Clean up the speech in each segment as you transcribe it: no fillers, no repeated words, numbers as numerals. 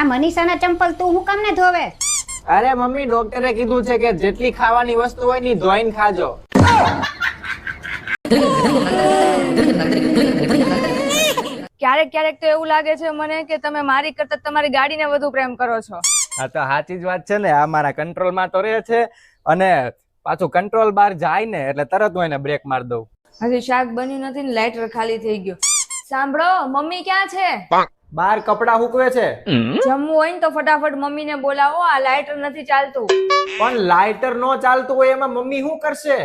આ મનીષાના ચંપલ તું હું કામ ને ધોવે? અરે મમ્મી, ડોક્ટરે કીધું છે કે જેટલી ખાવાની વસ્તુ હોય ને ધોઈને ખાજો. ક્યારેક ક્યારેક તો એવું લાગે છે મને કે તમે મારી કરતા તમારી ગાડીને વધુ પ્રેમ કરો છો. આ તો સાચી જ વાત છે ને. આ મારા કંટ્રોલમાં તો રહે છે અને પાછું કંટ્રોલ બહાર જાય ને એટલે તરત હું એને બ્રેક માર દઉં. હજી શાક બન્યું નથી ને લાઇટર ખાલી થઈ ગયું. સાંભળો, મમ્મી ક્યાં છે? બહાર કપડા સૂકવે છે. જમવું હોય ને તો ફટાફટ મમ્મીને બોલાવો, આ લાઇટર નથી ચાલતું. પણ લાઇટર નો ચાલતું હોય એમાં મમ્મી શું કરશે?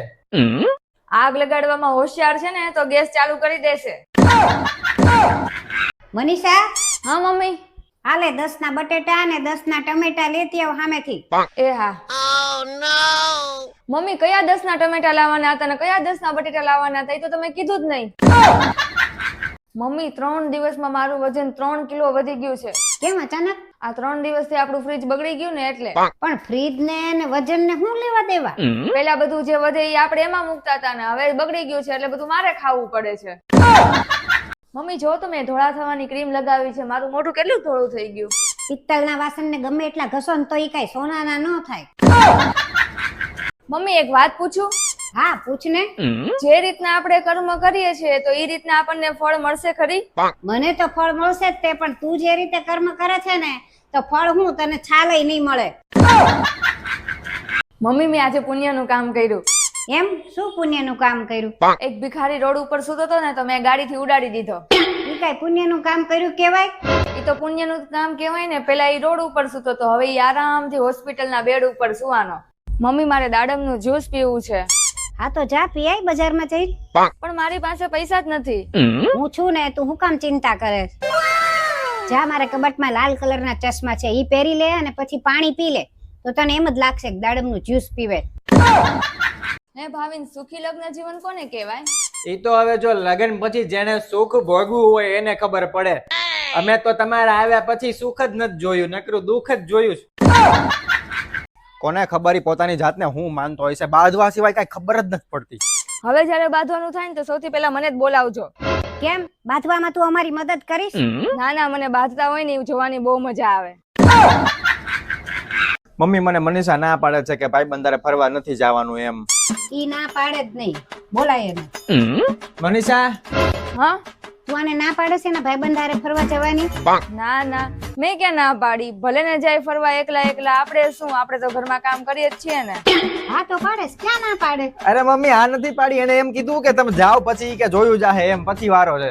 આગ લગાડવામાં હોશિયાર છે ને તો ગેસ ચાલુ કરી દેશે. મનીષા, હા મમ્મી. હાલે 10 ના બટેટા અને 10 ના ટમેટા લેતી આવ સામેથી. એ હા. મમ્મી, કયા 10 ના ટમેટા લાવવાના હતા ને કયા 10 ના બટેટા લાવવાના હતા એ તો તમે કીધું જ નહીં. મમ્મી, 3 દિવસમાં મારું વજન 3 કિલો વધી ગયું છે. કેમ અચાનક? આ 3 દિવસથી આપણું ફ્રીજ બગડી ગયું ને એટલે. પણ ફ્રીજ ને વજન ને શું લેવા દેવા? પેલા બધું જે વધે એ આપણે એમાં મૂકતા હતા ને હવે બગડી ગયું છે એટલે બધું મારે ખાવું પડે છે. મમ્મી, જો તો મેં ધોળા થવાની ક્રીમ લગાવી છે, મારું મોઢું કેટલું ધોળું થઈ ગયું. પિત્તળના વાસણને ગમે એટલા ઘસો ને તો ઈ કઈ સોનાના ન થાય. મમ્મી, એક વાત પૂછું? હા પૂછ ને. જે રીતના આપણે કર્મ કરીએ છીએ તો એ રીતના આપણને ફળ મળશે ખરી? મને તો ફળ મળશે જ તે, પણ તું જે રીતે કર્મ કરે છે ને તો ફળ હું તને છાલય નહીં મળે. મમ્મી, મેં આજે પુણ્યનું કામ કર્યું. એમ? શું પુણ્યનું કામ કર્યું? એક ભિખારી રોડ ઉપર સૂતો હતો ને તો મેં ગાડીથી ઉડાડી દીધો. ઈ કઈ પુણ્યનું કામ કર્યું કેવાય? એ તો પુણ્યનું કામ કહેવાય ને. પેલા એ રોડ ઉપર સૂતો હતો, હવે એ આરામથી હોસ્પિટલના બેડ ઉપર સુવાનો. મમ્મી, મારે દાડમનું જ્યુસ પીવું છે. હા તો જા પી આય બજારમાં જઈ. પણ મારી પાસે પૈસા જ નથી. હું છું ને, તું હું કામ ચિંતા કરે? જા, મારા કબાટમાં લાલ કલરના ચશ્મા છે, ઈ પહેરી લે અને પછી પાણી પી લે તો તને એમ જ લાગશે કે દાડમનું જ્યુસ પીવે. હે ભાવિન, સુખી લગ્ન જીવન કોને કહેવાય? એ તો હવે જો લગ્ન પછી જેને સુખ ભોગવું હોય એને ખબર પડે. અમે તો તમારા આવ્યા પછી સુખ જ નથી જોયું, નકરું દુઃખ જ જોયું છે. કોને ખબર પોતાની જાતને હું માનતો હોય છે, બાંધવા સિવાય કઈ ખબર જ નથી પડતી. હવે જયારે બાંધવાનું થાય ને તો સૌથી પહેલા મને જ બોલાવજો. કેમ? બાંધવામાં તું અમારી મદદ કરીશ? ના ના, મને બાંધતા હોય ને એવું જોવાની બહુ મજા આવે. મમ્મી, મને મનીષા ના પાડે છે કે ભાઈ બંધારે ફરવા નથી જવાનું એમ. ઈ ના પાડે જ નહીં, બોલાય એને. મનીષા, હા? તું આને ના પાડે છે ને ભાઈબંધ હારે ફરવા જવાની? ના ના, મેં ક્યાં ના પાડી. ભલે ને જાય ફરવા એકલા એકલા, આપણે શું, આપણે તો ઘરમાં કામ કરીએ જ છીએ ને. હા તો પાડે, ક્યાં ના પાડે? અરે મમ્મી, આ નથી પાડી. એને એમ કીધું કે તમે જાઓ પછી કે જોયું જાહે એમ, પછી વારો છે.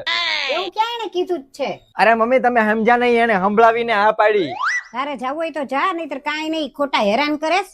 એવું ક્યાં એને કીધું જ છે? અરે મમ્મી, તમે સમજ્યા નહીં. એને સંભળાવીને આ પાડી. તારે જવું હોય તો જા, નહીતર કાંઈ નહીં, ખોટા હેરાન કરેશ.